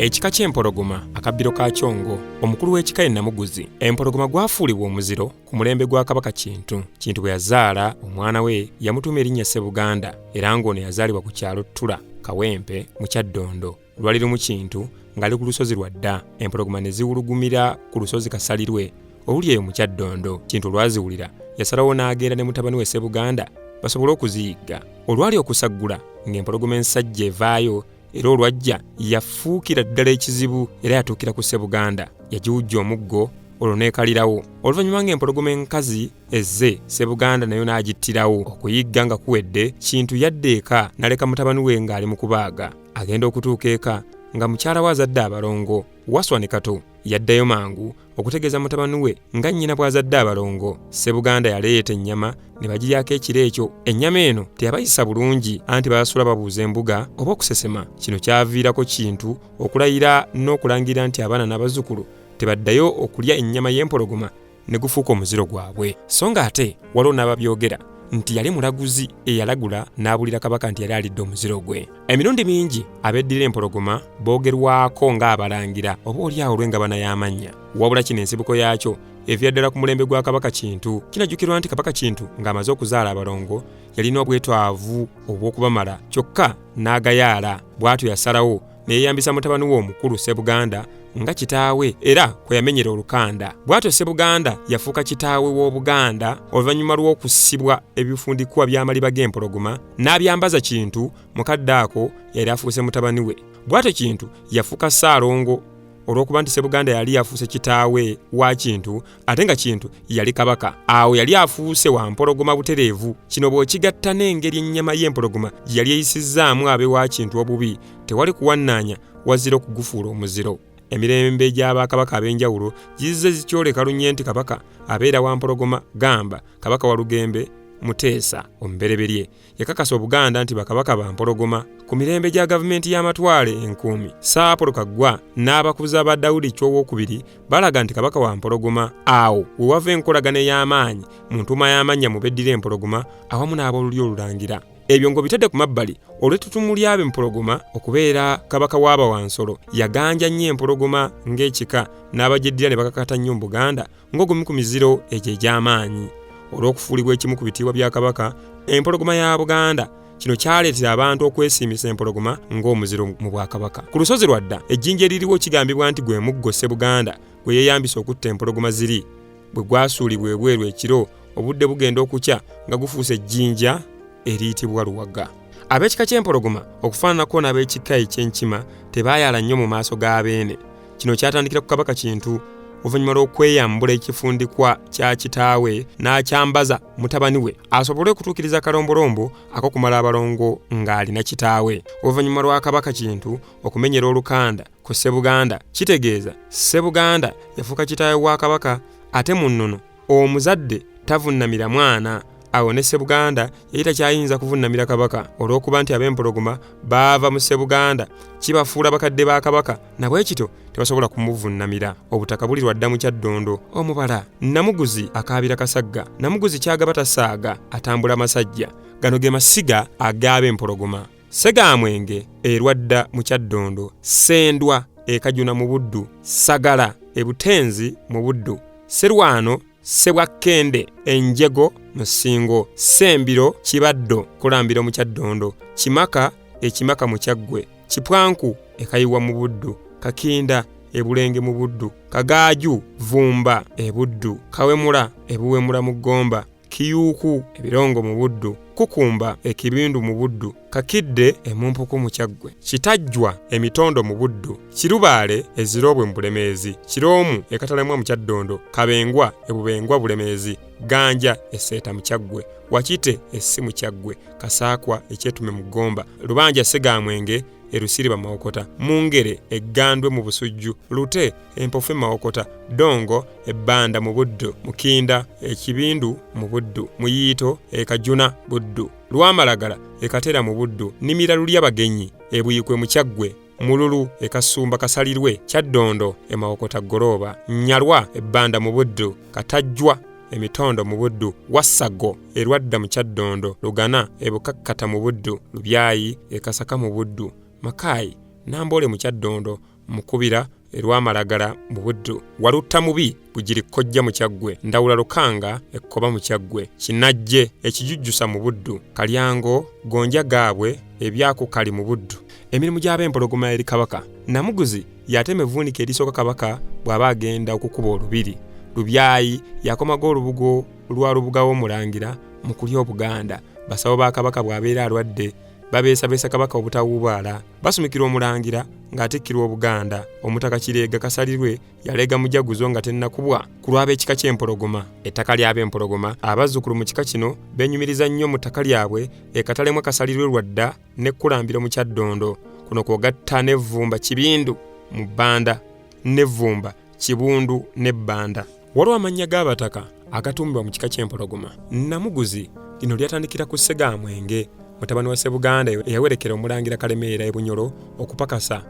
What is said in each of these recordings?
Ekika ky'empologoma akabbiro ka Kyongo, omukulu w'ekika ye Namuguzi. Empologoma gwafuulibwa omuziro ku mulembe gwa Kabaka Kintu. Kintu bwe yazaala omwana we yamutuuma erinnya Ssebuganda, era ng'ono yazaalibwa ku kyalo Ttula Kawempe mu Kyaddondo. Lwali lumu Kintu ng'ali ku lusozi lwa dda, empologoma ne ziwulugumira ku lusozi Kasalirwe oluli eyo mu Kyaddondo. Kintu lwaziwulira yasalawo n'agenda ne mutabani we Ssebuganda basobole okuziyigga. Olwali okusaggula ng'empologoma ensajja evaayo, era olwajja yafuukira ddala ekizibu era yatuukira ku Ssebuganda. Yagiwujja omuggo olwo n'ekalirawo. Oluvannyuma ng'empologoma enkazi ezze, Ssebuganda nayo n'agittirawo. Okuyigga nga kuwedde, Kintu yadda eka n'aleka mutabani we ng'ali mu kubaaga. Agenda okutuuka eka nga mukyala we azadde abalongo. Waswa ne Kato yaddayo mangu okutegeeza mutabani we nga nnyina bw'azadde abalongo. Ssebuganda yaleeta ennyama ne bagiryako ekiro ekyo. Ennyama eno teyabayisa bulungi, anti baasula babuuza embuga oba okusesema. Kino kyaviirako Kintu okulayira n'okulangira nti abaana n'abazzukulu tebaddayo okulya ennyama y'empologoma ne gufuuka omuziro gwabwe. So ng'ate waliwo n'ababyogera nti yali mulaguzi eyalagula n'abulira Kabaka nti yali alidde omuziro gwe. Emirundi mingi abeddira empologoma boogerwako ng'abalangira oba oliawo olw'engabana y'amannya. Wabula kino ensibuko yaakyo evya ddala ku mulembe gwa Kabaka Kintu. Kinajjukirwa nti Kabaka Kintu ng'amaze okuzaala abalongo yalina obwetwavu obw'okubamala, kyokka n'agayaala. Bw'atyo yasalawo neeyambisa mutabani we omukulu Ssebuganda nga kitaawe era kwe yamenyera olukanda. Bw'atyo Ssebuganda yafuuka kitaawe w'Obuganda oluvannyuma lw'okusibwa ebifundikwa by'amaliba g'empologoma, n'abyambaza Kintu mukadde ako yali afuuse mutabani we. Bw'atyo Kintu yafuuka Ssaalongo olw'okuba nti Ssebuganda yali afuuse kitaawe wa Kintu ate nga Kintu yali Kabaka. Awo yali afuuse wa mpologoma butereevu. Kino bw'okigatta n'engeri ennyama y'empologoma gye yali eyisizzaamu ab'ewa Kintu obubi, tewali kuwannaanya wazira okugufuula omuziro. Emirembe gy'Abakabaka ab'enjawulo gizze zikyoleka lunye nti Kabaka abeera wa mpologoma. Gamba Kabaka wa Lugembe Muteesa omubereberye yakakasa Obuganda nti bakabaka ba mpologoma ku mirembe gya gavumenti y'amatwale 1000. Saapolo Kaggwa n'abakuza ba Daudi Chowokubiri balaga nti Kabaka wa mpologoma. Awo we wava enkolagana ey'amaanyi mu ntuma y'amannya mu beddira empologoma awamu n'aboluli olulangira. Ebyo ngo bitadde ku mabbali olw'ettutumu ly'ab'empologoma okubeera Kabaka w'Abawansolo. Yaganja nnyo empologoma ng'ekika n'abajeddira ne bakakata nnyo mu Buganda ng'ogumu ku miziro egyo egy'amaanyi. Olw'okufuulibwa ekimu ku bitiibwa bya Kabaka, empologoma ya Buganda, kino kyaleetera abantu okwesiimisa empologoma ng'omuziro mu Bwakabaka. Ku lusozi lwa dda ejjinja eririwo kigambibwa nti gwe muggo Ssebuganda gwe yeeyambisa okutta empologoma ziri. Bwe gwasuulibwa ebweru ekiro, obudde bugenda okukya nga gufuuse ejjinja eriyitibwa Luwaga. Ab'ekika ky'empologoma okufaananako n'ab'ekika eky'enkima tebaayala nnyo mu maaso g'abeene. Kino kyatandikira ku Kabaka Kintu oluvannyuma lw'okweyambula ekifundikwa kya kitaawe n'akyambaza mutabani we asobole okutuukiriza kalombolombo ak'okumala abalongo ng'alina kitaawe. Oluvannyuma lwa Kabaka Kintu okumenyera olukanda ku Ssebuganda, kitegeeza Ssebuganda yafuuka kitaawe wa Kabaka, ate mu nnono omuzadde tavunnamira mwana. Awo ne Ssebuganda yali takyayinza kuvunnamira Kabaka olw'okuba nti ab'empologoma baava mu Ssebuganda, kibafuula bakadde ba Kabaka, na bwe kityo tebasobola kumuvunnamira. Obutaka buli lwa dda mu Kyaddondo. Omubala Namuguzi akaabira Kasagga. Namuguzi kyagaba tasaaga, atambula masajja. Gano ge masiga ag'ab'empologoma. Ssegaamwenge erwadda mu Kyaddondo, Ssendwa ekajuna mu Buddu, Sagala ebutenzi mu Buddu, Sserwano Ssebwakkende enjego Musingo, Ssembiro Kibaddo Kulambiro mu Kyaddondo, Kimaka ekimaka mu Kyaggwe, Kipwanku ekayiwa mu Buddu, Kakinda ebulenge mu Buddu, Kagaaju Vumba ebuddu, Kawemula ebuwemula mu Gomba, Kiyuuku ebirongo mu Buddu, Kukumba ekibindu mu Buddu, Kakidde emumpuku mu Kyaggwe, Kitajjwa emitondo mu Buddu, Kirubaale ezirobwe mu Bulemeezi, Kiroomu ekatalemwa mu Kyaddondo, Kabengwa ebubengwa Bulemeezi, Ganja esseeta mu Kyaggwe, Wakite essi mu Kyaggwe, Kasaakwa ekyetume mu Gomba, Lubanja Ssegaamwenge erusiriba Mawokota, Mungere eggandwe mu Busujju, Lute empofu Mawokota, Dongo ebbanda mu Buddu, Mukinda ekibindu mu Buddu, Muyiito ekajuna Buddu, Lwamalagala ekatera mu Buddu, Nimira Lulyabagenyi ebuyikwe mu Kyaggwe, Mululu ekasumba Kasalirwe, Kyaddondo emawokota Goroba, Nyalwa ebbanda mu Buddu, Katajjwa emitondo mu Buddu, Wassago erwadda mu Kyaddondo, Lugana ebukakkata mu Buddu, Lubyayi ekasaka mu Buddu, Makayi Nambole mu Kyaddondo, mukubira erwamalagala mu buddu walutta mubi bugiri kojja mu kyaggwe ndawula lukanga ekkoba mu kyaggwe kinajje ekijujjusa mu buddu kalyango gonja gaabwe ebyaku kali mu buddu emirimu gy'ab'empologoma eri kabaka Namuguzi yatema evvuunika erisooka kabaka bw'aba agenda okukuba olubiri Lubyayi yakomaga olubugo lwa lubuga w'omulangira mu kulya Obuganda basawo ba kabaka bw'abeera alwadde babeesabeesa kabaka obutawubaala basumikira omulangira ng'atikkirwa Obuganda omutaka Kireega Kasalirwe yalega mujaguzo nga tennakubwa ku lw'ab'ekika ky'empologoma ettaka ly'ab'empologoma abazzukulu mu kika kino beenyumiriza nnyo mu ttaka lyabwe ekatalemu Kasalirwe lwadda n'ekkulambiro mu Kyaddondo kuno kwogatta n'evvumba Kibindu mu Bbanda n'evvumba Kibundu n'Ebbanda waliwo amannya g'abataka agatuumibwa mu kika ky'empologoma Namuguzi lino lyatandikira ku Ssegaamwenge mutabani wa Ssebuganda eyawerekera omulangira Kalemeera e Bunyoro okupakasa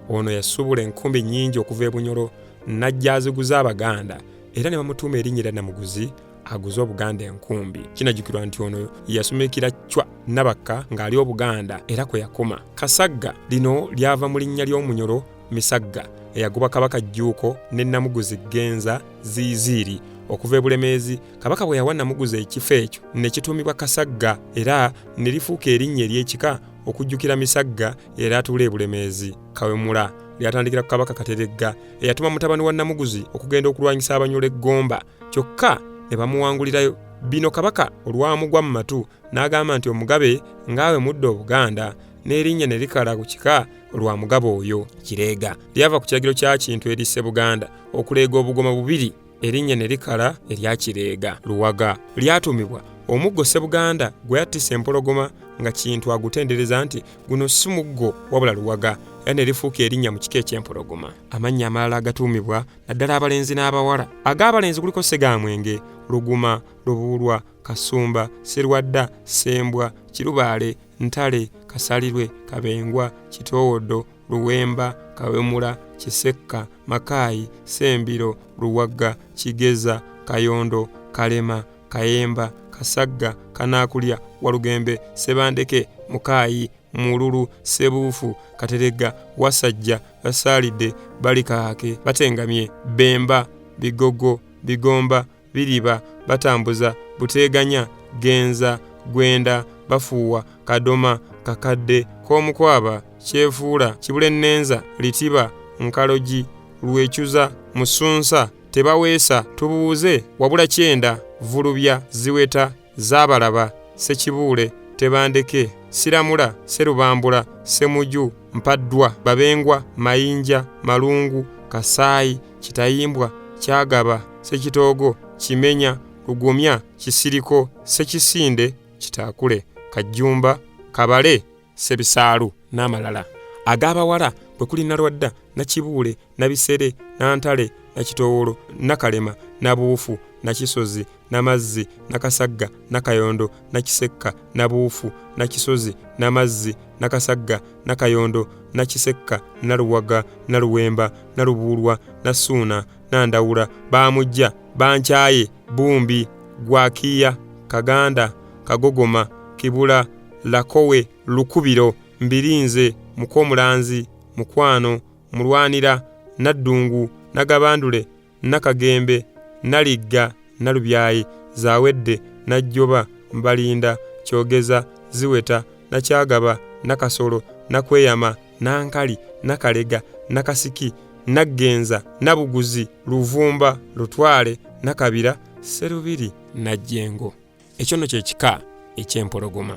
ono yasubula enkumbi nnyingi okuva e Bunyoro n'ajja aziguza Abaganda era ne bamutuuma erinnya erya Namuguzi aguza Obuganda enkumbi kinajjukirwa nti ono yasumikira Chwa Nabakka ng'ali Obuganda era kwe yakoma Kasagga lino lyava mu linnya ly'Omunyoro Misagga eyagoba kabaka Jjuuko ne Namuguzi Genza Ziiziri okuva e Bulemeezi kabaka bwe yawa Namuguzi ekifo ekyo ne kituumibwa Kasagga era ne lifuuka erinnya ery'ekika okujjukira Misagga era atuula e Bulemeezi Kawemula lyatandikira ku kabaka Kateregga eyatuma mutabani wa Namuguzi okugenda okulwanyisa Abanyolo Gomba kyokka ne bamuwangulirayo bino kabaka olwamugwa mu matu n'agamba nti omugabe ngaawe mudde Obuganda n'erinnya ne likala ku kika olwa mugabe oyo Kireega lyava ku kiragiro kya Kintu eri Ssebuganda okuleega obugoma bubiri erinnya ne likala erya Kireega Luwaga lyatuumibwa omuggo Ssebuganda gwe yattisa empologoma nga Kintu agutendereza nti guno si muggo wabula Luwaga era ne lifuuka erinnya mu kika eky'empologoma amannya amalala agatuumibwa naddala abalenzi n'abawala ag'abalenzi kuliko Ssegaamwenge Luguma Lubuulwa Kasumba Sserwadda Ssembwa Kirubaale Ntale Kasalirwe Kabengwa Kitoowodo Luwemba Kawemula Kisekka Makaayi Ssembiro Luwagga Kigeza Kayondo Kalema Kayemba Kasagga Kanaakulya Walugembe Sebandeke Mukaayi Mululu Sebuufu Kateregga Wasajja Basaalidde Balikaake Batengamye Bemba Bigogo Bigomba Biriba Batambuza Buteeganya Genza Gwenda Bafuuwa Kadoma Kakadde Koomukwaba Kyefuula Kibulennenza Litiba Nkalogi Lwekyuza Musunsa Tebaweesa Tubuuze Wabula Kyenda Vulubya Ziweta Zaabalaba Ssekibuule Tebandeke Siramula Serubambula Semuju Mpaddwa Babengwa Mayinja Malungu Kasaayi Kitayimbwa Kyagaba Ssekitoogo Kimenya Lugumya Kisiriko Ssekisinde Kitaakule Kajjumba Kabale Sebisaalu n'amalala ag'abawala bwe kuli Nalwadda Nakibuule Nabisere Nantale Nakitoowolo Nakalema Nabuufu Nakisozi Namazzi Nakasagga Nakayondo Nakisekka Nabuufu Nakisozi Namazzi Nakasagga Nakayondo Nakisekka Naluwaga Naluwemba Nalubuulwa Nasuuna Nandawula Baamujja Bankyaye Bumbi Gwakiya Kaganda Kagogoma Kibula Lakowe Lukubiro Mbirinze Mukomulanzi Mukwano Mulwanira Naddungu Nagabandule Nakagembe Naligga Nalubyayi Zawedde Najjoba Mbalinda Kyogeza Ziweta Nakyagaba Nakasolo Nakweyama Nankali Nakalega Nakasiki Naggenza Nabuguzi Luvumba Lutwale Nakabira Serubiri Najjengo ekyo nno kye kika eky'empologoma.